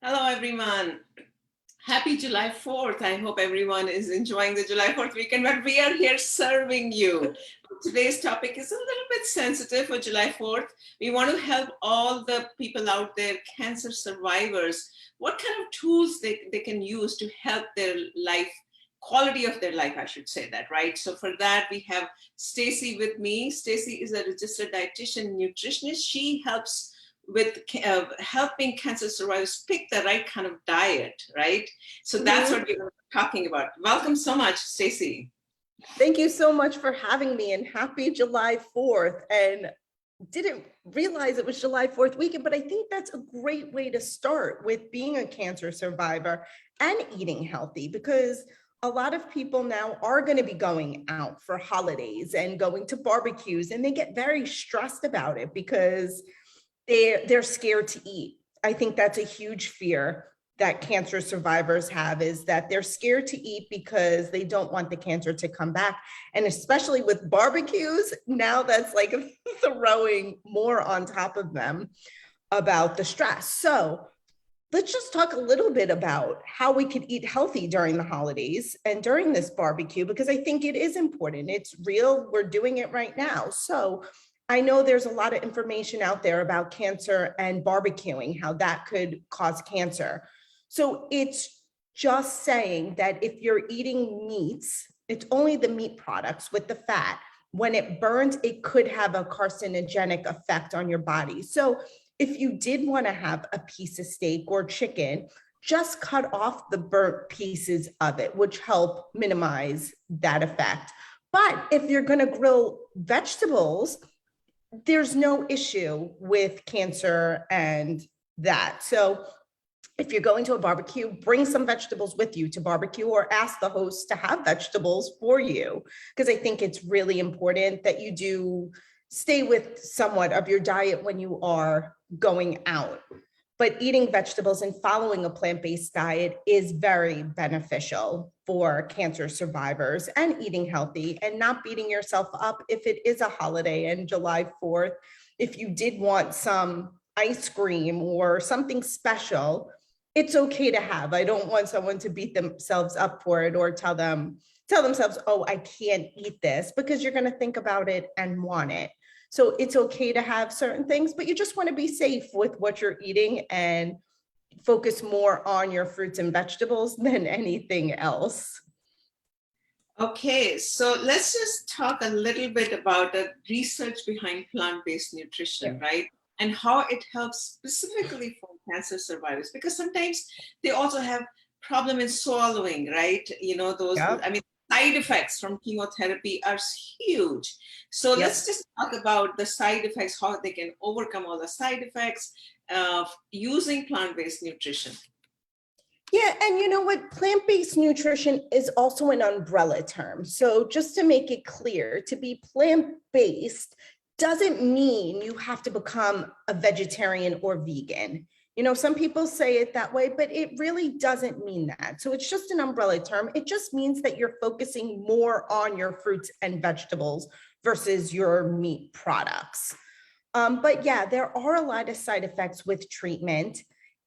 Hello, everyone. Happy July 4th. I hope everyone is enjoying the July 4th weekend, but we are here serving you. Today's topic is a little bit sensitive for July 4th. We want to help all the people out there, cancer survivors, what kind of tools they can use to help their life, quality of their life, I should say that, right? So for that, we have Stacy with me. Stacy is a registered dietitian nutritionist. She helps with helping cancer survivors pick the right kind of diet, right? So that's what we're talking about. Welcome so much, Stacy. Thank you so much for having me, and happy July 4th. And didn't realize it was July 4th weekend, but I think that's a great way to start with being a cancer survivor and eating healthy, because a lot of people now are going to be going out for holidays and going to barbecues, and they get very stressed about it because they're scared to eat. I think that's a huge fear that cancer survivors have, is that they're scared to eat because they don't want the cancer to come back. And especially with barbecues, now that's like throwing more on top of them about the stress. So let's just talk a little bit about how we could eat healthy during the holidays and during this barbecue, because I think it is important. It's real. We're doing it right now. So I know there's a lot of information out there about cancer and barbecuing, how that could cause cancer. So it's just saying that if you're eating meats, it's only the meat products with the fat. When it burns, it could have a carcinogenic effect on your body. So if you did want to have a piece of steak or chicken, just cut off the burnt pieces of it, which help minimize that effect. But if you're going to grill vegetables, there's no issue with cancer and that. So if you're going to a barbecue, bring some vegetables with you to barbecue, or ask the host to have vegetables for you, because I think it's really important that you do stay with somewhat of your diet when you are going out. But eating vegetables and following a plant-based diet is very beneficial for cancer survivors, and eating healthy and not beating yourself up if it is a holiday and July 4th. If you did want some ice cream or something special, it's okay to have. I don't want someone to beat themselves up for it or tell themselves, oh, I can't eat this, because you're going to think about it and want it. So it's okay to have certain things, but you just want to be safe with what you're eating and focus more on your fruits and vegetables than anything else. Okay, so let's just talk a little bit about the research behind plant-based nutrition, right? And how it helps specifically for cancer survivors, because sometimes they also have problem in swallowing, right? You know, those, I mean, side effects from chemotherapy are huge. So let's just talk about the side effects, how they can overcome all the side effects of using plant-based nutrition. Yeah, and you know what? Plant-based nutrition is also an umbrella term. So just to make it clear, to be plant-based doesn't mean you have to become a vegetarian or vegan. You know, some people say it that way, but it really doesn't mean that. So it's just an umbrella term. It just means that you're focusing more on your fruits and vegetables versus your meat products. But yeah, there are a lot of side effects with treatment.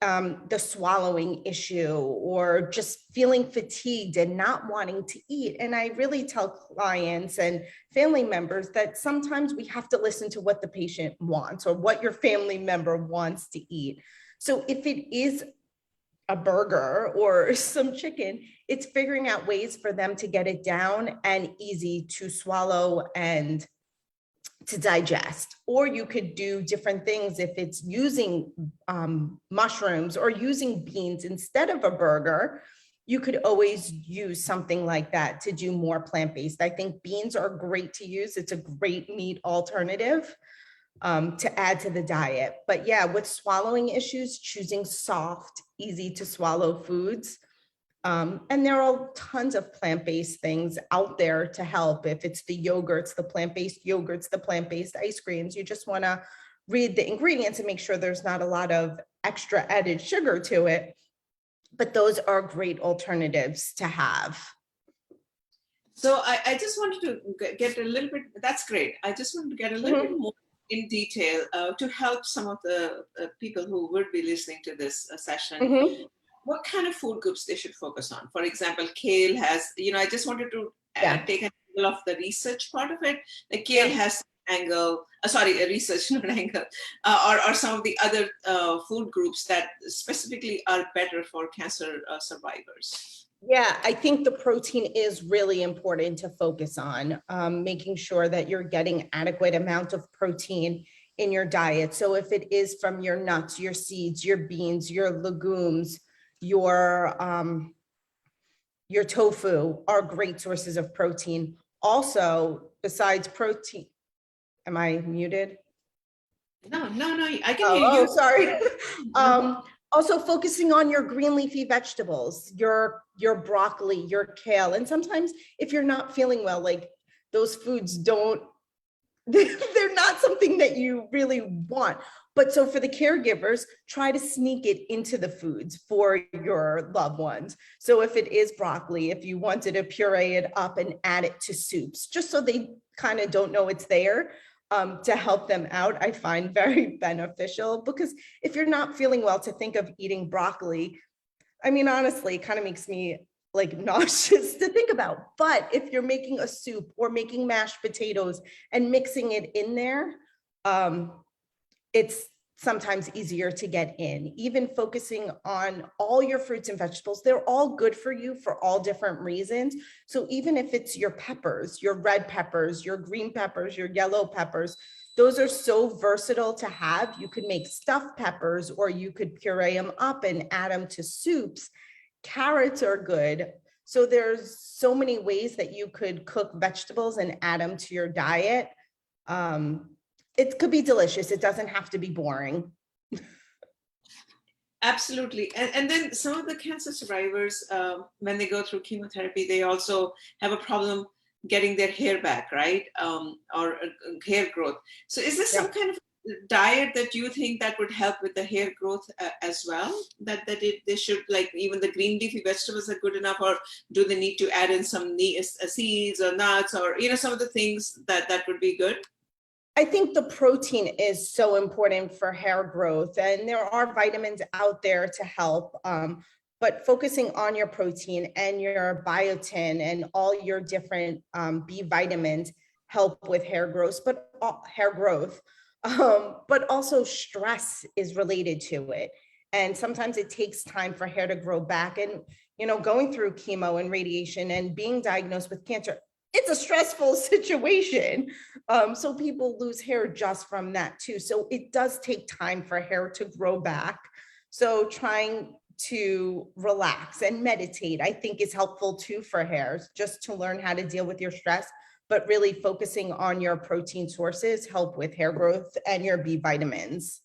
The swallowing issue, or just feeling fatigued and not wanting to eat. And I really tell clients and family members that sometimes we have to listen to what the patient wants or what your family member wants to eat. So if it is a burger or some chicken, it's figuring out ways for them to get it down and easy to swallow and to digest. Or you could do different things if it's using mushrooms or using beans instead of a burger. You could always use something like that to do more plant-based. I think beans are great to use. It's a great meat alternative to add to the diet. But yeah, with swallowing issues, choosing soft, easy to swallow foods. And there are tons of plant-based things out there to help. If it's the yogurts, the plant-based yogurts, the plant-based ice creams, you just want to read the ingredients and make sure there's not a lot of extra added sugar to it. But those are great alternatives to have. So I just wanted to get a little bit, that's great. I just wanted to get a little bit more in detail to help some of the people who would be listening to this session, Mhm. what kind of food groups they should focus on. For example, kale has, I just wanted to Yeah. take an angle of the research part of it. Like kale Yeah. has angle, sorry, a research, not angle, or some of the other food groups that specifically are better for cancer survivors. Yeah, I think the protein is really important to focus on, making sure that you're getting adequate amount of protein in your diet. So if it is from your nuts, your seeds, your beans, your legumes, your tofu are great sources of protein. Also, besides protein, am I muted? No, I can hear Oh, you. sorry. Also focusing on your green leafy vegetables, your broccoli, your kale. And sometimes if you're not feeling well, like those foods don't, they're not something that you really want. But so for the caregivers, try to sneak it into the foods for your loved ones. So if it is broccoli, if you wanted to puree it up and add it to soups, just so they kind of don't know it's there, to help them out, I find very beneficial, because if you're not feeling well, to think of eating broccoli, I mean, honestly, it kind of makes me like nauseous to think about. But if you're making a soup or making mashed potatoes and mixing it in there, it's sometimes easier to get in. Even focusing on all your fruits and vegetables, they're all good for you for all different reasons. So even if it's your peppers, your red peppers, your green peppers, your yellow peppers, those are so versatile to have. You could make stuffed peppers, or you could puree them up and add them to soups. Carrots are good. So there's so many ways that you could cook vegetables and add them to your diet. It could be delicious. It doesn't have to be boring. Absolutely. And then some of the cancer survivors, when they go through chemotherapy, they also have a problem getting their hair back, right? Or hair growth. So is there some kind of diet that you think that would help with the hair growth as well? They should, like, even the green leafy vegetables are good enough, or do they need to add in some seeds or nuts, or, some of the things that would be good? I think the protein is so important for hair growth, and there are vitamins out there to help. But focusing on your protein and your biotin and all your different B vitamins help with hair growth, but also stress is related to it. And sometimes it takes time for hair to grow back. And, going through chemo and radiation and being diagnosed with cancer, it's a stressful situation. So people lose hair just from that too. So it does take time for hair to grow back. So trying to relax and meditate, I think, is helpful too for hair, just to learn how to deal with your stress, but really focusing on your protein sources help with hair growth and your B vitamins.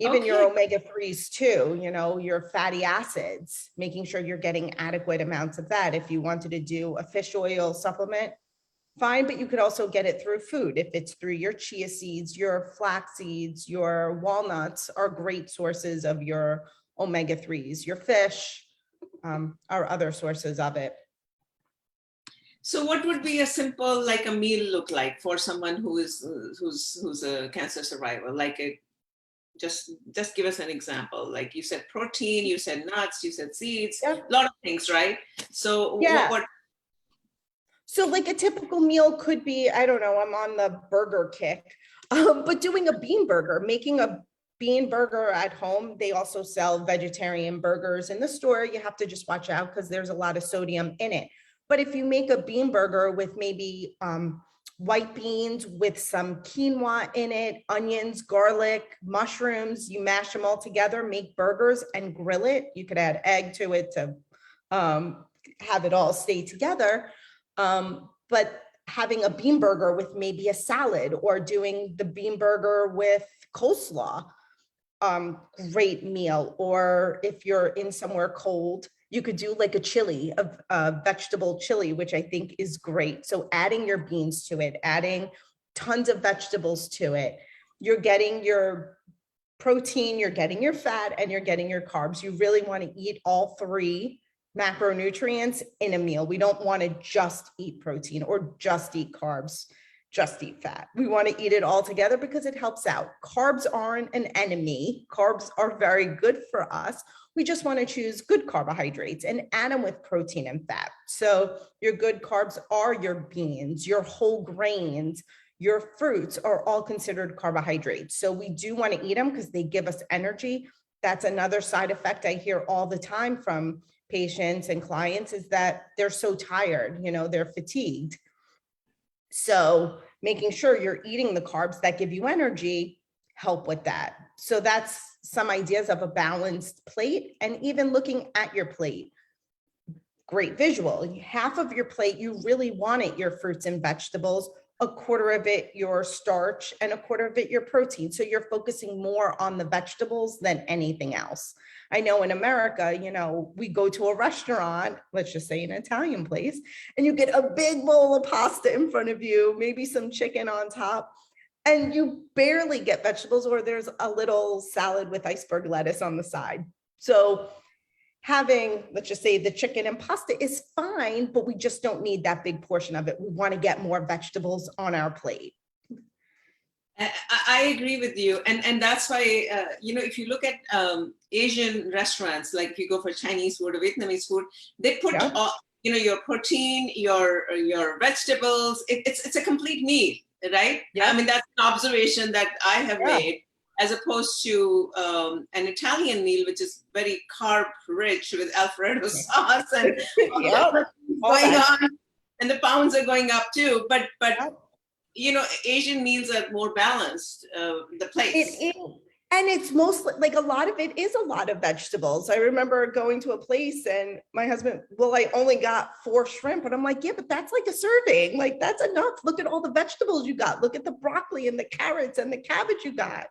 Even your omega-3s too, your fatty acids, making sure you're getting adequate amounts of that. If you wanted to do a fish oil supplement, fine, but you could also get it through food. If it's through your chia seeds, your flax seeds, your walnuts are great sources of your omega-3s. Your fish are other sources of it. So what would be a simple, like, a meal look like for someone who's a cancer survivor? Like just give us an example. Like you said protein, you said nuts, you said seeds, a lot of things, right? So what? So like a typical meal could be, I don't know, I'm on the burger kick, but doing a bean burger, making a bean burger at home. They also sell vegetarian burgers in the store. You have to just watch out because there's a lot of sodium in it. But if you make a bean burger with maybe white beans with some quinoa in it, onions, garlic, mushrooms, you mash them all together, make burgers and grill it. You could add egg to it to have it all stay together. But having a bean burger with maybe a salad, or doing the bean burger with coleslaw, great meal. Or if you're in somewhere cold, you could do like a chili, a vegetable chili, which I think is great. So adding your beans to it, adding tons of vegetables to it, you're getting your protein, you're getting your fat, and you're getting your carbs. You really want to eat all three macronutrients in a meal. We don't want to just eat protein or just eat carbs. just eat fat. We want to eat it all together because it helps out. Carbs aren't an enemy. Carbs are very good for us. We just want to choose good carbohydrates and add them with protein and fat. So your good carbs are your beans, your whole grains, your fruits are all considered carbohydrates. So we do want to eat them because they give us energy. That's another side effect I hear all the time from patients and clients is that they're so tired, they're fatigued. So making sure you're eating the carbs that give you energy help with that. So that's some ideas of a balanced plate, and even looking at your plate. Great visual. Half of your plate, you really want it your fruits and vegetables, a quarter of it your starch, and a quarter of it your protein. So you're focusing more on the vegetables than anything else. I know in America, we go to a restaurant, let's just say an Italian place, and you get a big bowl of pasta in front of you, maybe some chicken on top, and you barely get vegetables, or there's a little salad with iceberg lettuce on the side. So having, let's just say, the chicken and pasta is fine, but we just don't need that big portion of it. We want to get more vegetables on our plate. I agree with you. And that's why, if you look at Asian restaurants, like if you go for Chinese food or Vietnamese food, they put, your protein, your vegetables, it's a complete meal, right? Yeah. I mean, that's an observation that I have made, as opposed to an Italian meal, which is very carb rich with Alfredo sauce and going on, and the pounds are going up too. But Asian meals are more balanced, the plates. And it's mostly like a lot of it is a lot of vegetables. I remember going to a place and my husband, I only got 4 shrimp. And I'm like, yeah, but that's like a serving. Like, that's enough. Look at all the vegetables you got. Look at the broccoli and the carrots and the cabbage you got.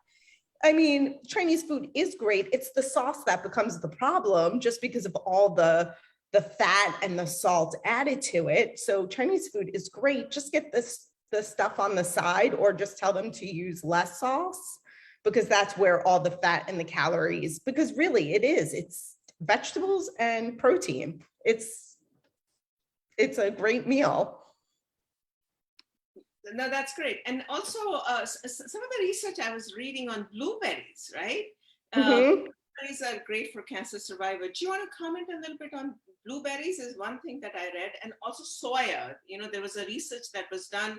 I mean, Chinese food is great. It's the sauce that becomes the problem just because of all the fat and the salt added to it. So Chinese food is great. Just get the stuff on the side, or just tell them to use less sauce, because that's where all the fat and the calories, because really it's vegetables and protein. It's a great meal. No, that's great. And also some of the research I was reading on blueberries, right? Blueberries are great for cancer survivor. Do you want to comment a little bit on blueberries? Is one thing that I read, and also soya. There was a research that was done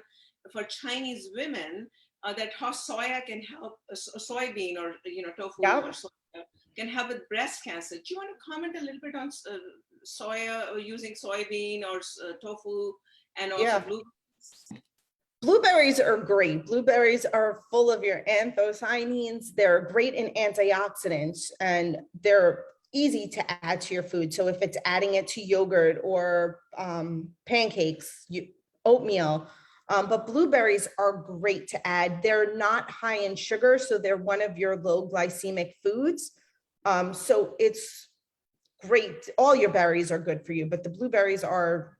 for Chinese women that how soya can help, soybean or tofu or soya can help with breast cancer. Do you want to comment a little bit on soya, or using soybean or tofu, and also blueberries? Blueberries are great. Blueberries are full of your anthocyanins. They're great in antioxidants, and they're easy to add to your food. So if it's adding it to yogurt or pancakes, oatmeal, but blueberries are great to add. They're not high in sugar, so they're one of your low glycemic foods. So it's great. All your berries are good for you, but the blueberries are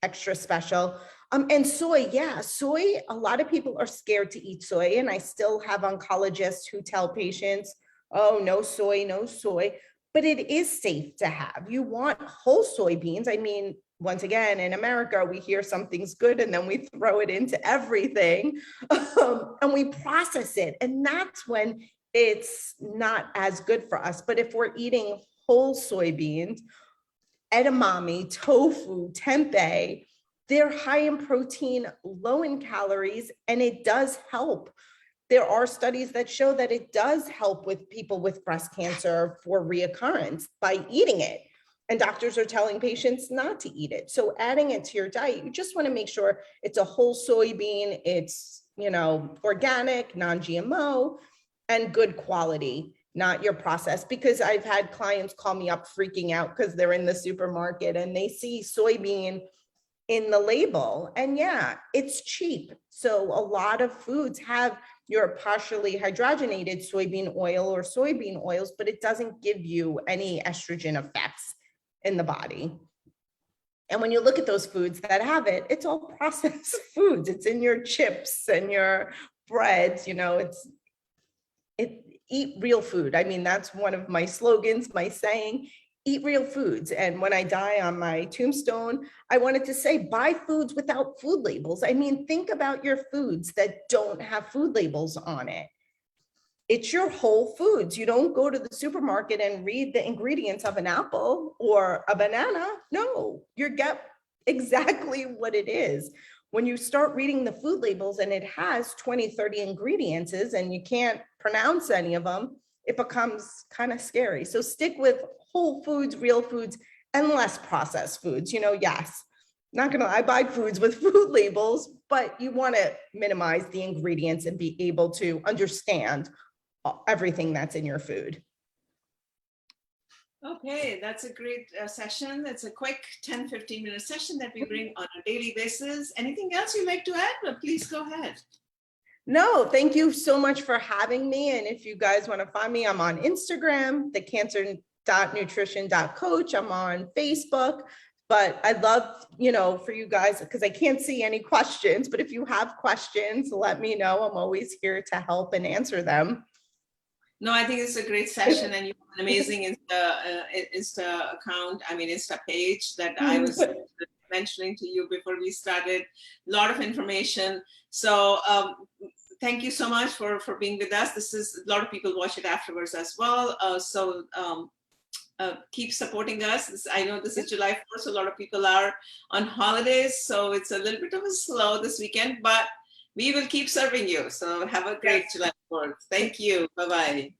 extra special. And soy, soy, a lot of people are scared to eat soy, and I still have oncologists who tell patients, oh, no soy, no soy, but it is safe to have. You want whole soybeans. I mean, once again, in America, we hear something's good and then we throw it into everything and we process it. And that's when it's not as good for us. But if we're eating whole soybeans, edamame, tofu, tempeh, they're high in protein, low in calories, and it does help. There are studies that show that it does help with people with breast cancer for reoccurrence by eating it. And doctors are telling patients not to eat it. So adding it to your diet, you just want to make sure it's a whole soybean, it's, organic, non-GMO, and good quality, not your processed. Because I've had clients call me up freaking out because they're in the supermarket and they see soybean in the label, and it's cheap. So a lot of foods have your partially hydrogenated soybean oil or soybean oils, but it doesn't give you any estrogen effects in the body. And when you look at those foods that have it, it's all processed foods. It's in your chips and your breads, eat real food. I mean, that's one of my slogans, my saying, eat real foods. And when I die on my tombstone, I wanted to say, buy foods without food labels. I mean, think about your foods that don't have food labels on it. It's your whole foods. You don't go to the supermarket and read the ingredients of an apple or a banana. No, you get exactly what it is. When you start reading the food labels and it has 20, 30 ingredients and you can't pronounce any of them, it becomes kind of scary. So stick with whole foods, real foods, and less processed foods. Yes, I buy foods with food labels, but you want to minimize the ingredients and be able to understand everything that's in your food. Okay, that's a great session. It's a quick 10-15 minute session that we bring on a daily basis. Anything else you'd like to add? Well, please go ahead. No, thank you so much for having me. And if you guys want to find me, I'm on Instagram, thecancer.nutrition.coach. I'm on Facebook. But I'd love, for you guys, because I can't see any questions, but if you have questions, let me know. I'm always here to help and answer them. No, I think it's a great session, and you have an amazing Insta account. I mean, Insta page that I was mentioning to you before we started. A lot of information. So thank you so much for being with us. This is a lot of people watch it afterwards as well. Keep supporting us. I know this is July 4th, so a lot of people are on holidays, so it's a little bit of a slow this weekend, but we will keep serving you. So have a great July 4th. Thank you. Bye-bye.